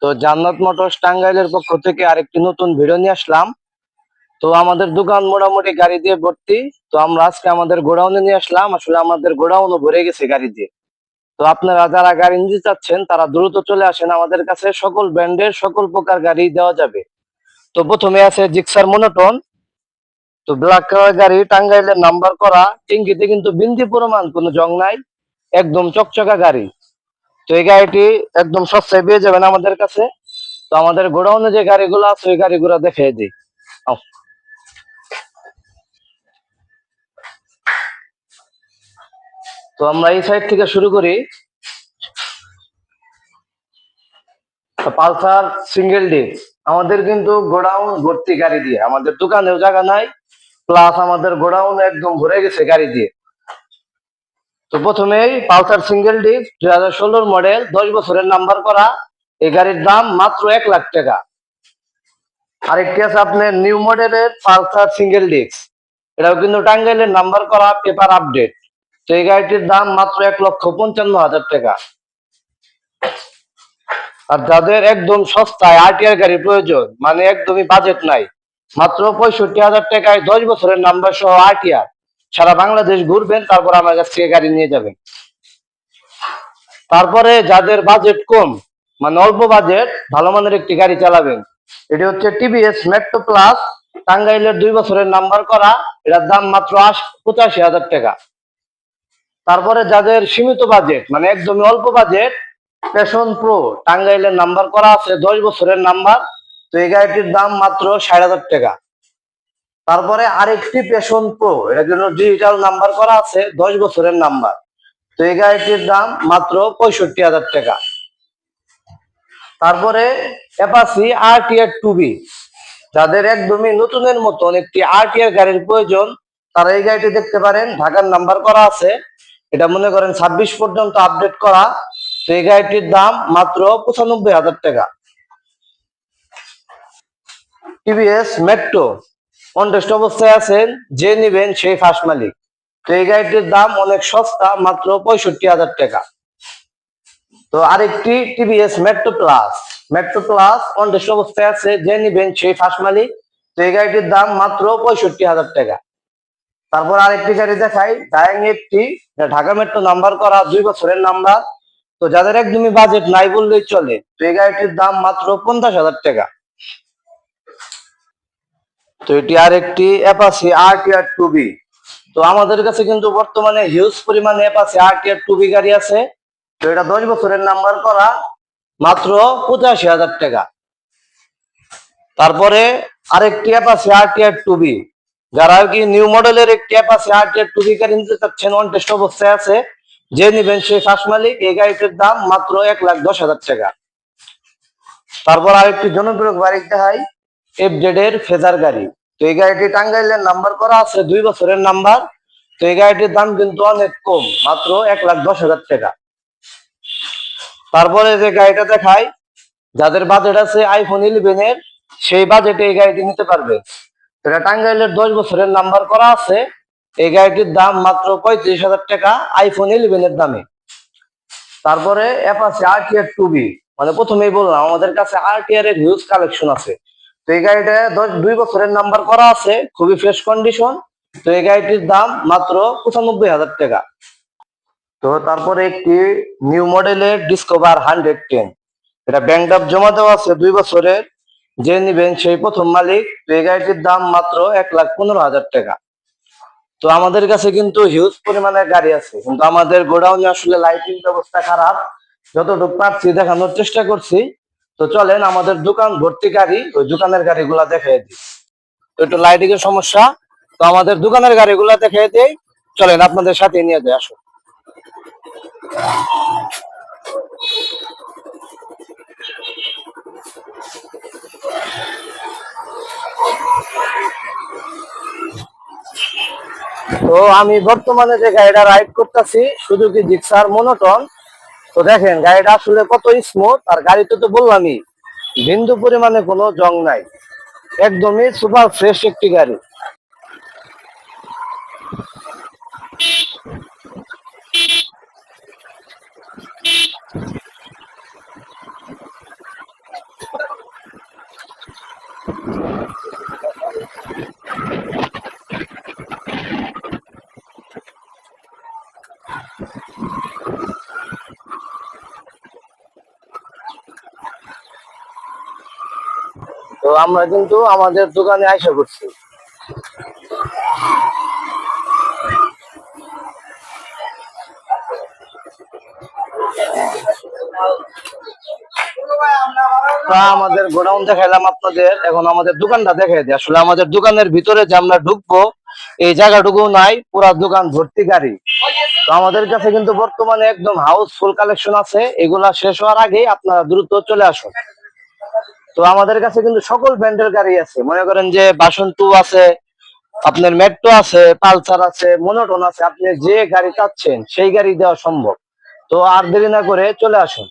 তো জান্নাত মোটরস টাঙ্গাইলের পক্ষ থেকে আরেকটি নতুন ভিডিও নিয়ে আসলাম। তো আমাদের দোকান মোটামুটি গাড়ি দিয়ে ভর্তি। তো আমরা আজকে আমাদের গোডাউনে নিয়ে আসলাম, আসলে আমাদের গোডাউনও ভরে গেছে গাড়ি দিয়ে। তো আপনারা যারা গাড়ি নিতে চাচ্ছেন তারা দ্রুত চলে আসেন আমাদের কাছে, সকল ব্র্যান্ডের সকল প্রকার গাড়ি দেওয়া যাবে। তো প্রথমে আছে জিক্সার মনোটন। তো ব্ল্যাক কালার গাড়ি, টাঙ্গাইলের নাম্বার করা, টিঙ্কিতে কিন্তু বিন্দু পরিমাণ কোনো জং নাই, একদম চকচকা গাড়ি। তো এই গাড়িটি একদম সস্তায় পেয়ে যাবেন আমাদের কাছে। তো আমাদের গোডাউনে যে গাড়িগুলো আছে ওই গাড়িগুলো দেখিয়ে দিই। আও। তো আমরা এই সাইড থেকে শুরু করি। পালসার সিঙ্গেল ডিস্ক, আমাদের কিন্তু গোডাউন ভর্তি গাড়ি দিয়ে, আমাদের দোকানেও জায়গা নাই, প্লাস আমাদের গোডাউন একদম ভরে গেছে গাড়ি দিয়ে। তো প্রথমেই পালসার সিঙ্গেল ডিস্ক 2016 মডেল, 10 বছরের নাম্বার করা। এই গাড়ির দাম মাত্র 1 লাখ টাকা। আরেকটি আছে আপনার নিউ মডেলের পালসার সিঙ্গেল ডিস্ক, এটাও কিন্তু টাঙ্গাইলের নাম্বার করা, পেপার আপডেট। তো এই গাড়িটির দাম মাত্র 1,55,000 টাকা। আর যাদের একদম সস্তায় আরটিআর গাড়ি প্রয়োজন, মানে একদমই বাজেট নাই, মাত্র 65,000 টাকায় 10 বছরের নাম্বার সহ আরটিআর, সারা বাংলাদেশ ঘুরবেন, তারপর আমার কাছ থেকে গাড়ি নিয়ে যাবেন। তারপরে যাদের বাজেট কম, মানে অল্প বাজেট, ভালো মানের একটি গাড়ি চালাবেন, এটি হচ্ছে টিভিএস মেট্রো প্লাস, টাঙ্গাইলের 2 বছরের নাম্বার করা। এটার দাম মাত্র 85,000 টাকা। তারপরে যাদের সীমিত বাজেট, মানে একদমই অল্প বাজেট, প্যাশন প্রো, টাঙ্গাইলের নাম্বার করা আছে, 10 বছরের নাম্বার। তো এই গাড়িটির দাম মাত্র 60,000 টাকা। তারপরে আরেকটি প্যাশন প্রো, এটার জন্য ডিজিটাল নাম্বার করা আছে, 10 বছরের নাম্বার। তো এই গাড়িটির দাম মাত্র 65,000 টাকা। তারপরে অ্যাপাচি আরটিআর 2B, যাদের একদমই নতুনের মতন একটি আরটিআর গাড়ির প্রয়োজন, তারা এই গাড়িটি দেখতে পারেন, ঢাকার নাম্বার করা আছে। এটা মনে করেন 26 পর্যন্ত আপডেট করা। তো এই গাড়িটির দাম মাত্র 95,000 টাকা। টিভিএস মেট্রো কন্টেস্ট অবস্থায় আছেন, যে নিবেন সেই ফার্স্ট মালিক। তো এই গাড়িটির দাম অনেক সস্তা, মাত্র 65,000 টাকা। তো আরেকটি TVS metro plus, metro plus contest অবস্থায় আছে, যে নিবেন সেই ফার্স্ট মালিক। তো এই গাড়িটির দাম মাত্র 65,000 টাকা। তারপর আরেকটি গাড়ি দেখাই, ডায়াং এইটটি, ঢাকা মেট্রো নাম্বার করা, 2 বছরের নাম্বার। তো যাদের একদমই বাজেট নাই বললেই চলে, তো এই গাড়িটির দাম মাত্র 50,000 টাকা। তো এটি আরেকটি অ্যাপাচি আরটিআর 2B। তো আমাদের কাছে কিন্তু বর্তমানে হিউজ পরিমাণে অ্যাপাচি আরটিআর 2B গাড়ি আছে। তো এটা 10 বছরের নাম্বার করা, মাত্র 85,000 টাকা। তারপরে আরেকটি অ্যাপাচি আরটিআর 2B, যারা আর কি নিউ মডেলের একটি অ্যাপাচি আরটিআর 2B গাড়ি নিতে চাচ্ছেন, অন টেস্ট অবস্থায় আছে, যে নিবেন সেই ফার্স্ট মালিক। এই গাড়িটির দাম মাত্র 1,10,000 টাকা। তারপর আরেকটি জনপ্রিয় গাড়ি দেখাই, এফজেড এর ফেজার গাড়ি। তো এই গাড়িটি টাঙ্গাইলের নাম্বার করা আছে, 2 বছরের নাম্বার। তো এই গাড়িটির দাম কিন্তু অনেক কম, মাত্র 1,10,000 টাকা। তারপরে যে গাড়িটা দেখাই, যাদের বাজেট আছে আইফোন 11 এর, সেই বাজেটে এই গাড়িটি নিতে পারবে। এটা টাঙ্গাইলের 10 বছরের নাম্বার করা আছে। এই গাড়িটির দাম মাত্র 35,000 টাকা, আইফোন 11 এর দামে। তারপরে অ্যাপাচি আরটিআর 2B, মানে প্রথমেই বললাম আমাদের কাছে আরটিআর এর হিউজ কালেকশন আছে। তো এই গাড়িটা 2 বছরের নাম্বার করা আছে, খুবই ফ্রেশ কন্ডিশন। তো এই গাড়িটির দাম মাত্র 95,000 টাকা। তো তারপরে একটি নিউ মডেলের ডিসকভার 110, এটা ব্যাংক ড্রাফট জমা দেওয়া আছে, 2 বছরের, যে নিবেন সেই প্রথম মালিক। তো এই গাড়িটির দাম মাত্র 1,15,000 টাকা। তো আমাদের কাছে কিন্তু হিউজ পরিমাণে গাড়ি আছে, কিন্তু আমাদের গোডাউনে আসলে লাইটিং ব্যবস্থা খারাপ, যতটুকু পারছি দেখানোর চেষ্টা করছি। তো চলেন আমাদের দোকান ভর্তি গাড়ি, ওই দোকানের গাড়িগুলা দেখিয়ে দিই। তো একটু লাইটিং এর সমস্যা, তো আমাদের দোকানের গাড়িগুলা দেখিয়ে দিই। চলেন আপনাদের সাথে নিয়ে যাই, আসো। তো আমি বর্তমানে যে গাড়িটা রাইড করতেছি, সুজুকি জিক্সার মনোটন। তো দেখেন গাড়িটা আসলে কত স্মুথ, আর গাড়িতে তো বললামই বিন্দু পরিমাণে কোনো জং নাই, একদমই সুপার ফ্রেশ একটি গাড়ি। তো আমরা কিন্তু আমাদের দোকানে আশা করছি। আমাদের গোডাউন দেখাইলাম আপনাদের, এখন আমাদের দোকানটা দেখাই দিই। আসলে আমাদের দোকানের ভিতরে যে আমরা ঢুকবো এই জায়গাটুকু নাই, পুরা দোকান ভর্তি গাড়ি। তো আমাদের কাছে কিন্তু বর্তমানে একদম হাউসফুল কালেকশন আছে, এগুলা শেষ হওয়ার আগেই আপনারা দ্রুত চলে আসুন। তো আমাদের কাছে কিন্তু সকল ব্র্যান্ডের গাড়ি আছে, মনে করেন যে বাসন্তু আছে, আপনার মেট্রো আছে, পালসার আছে, মনোটন আছে, আপনি যে গাড়ি চাচ্ছেন সেই গাড়ি দেওয়া সম্ভব। তো আর দেরি না করে চলে আসুন।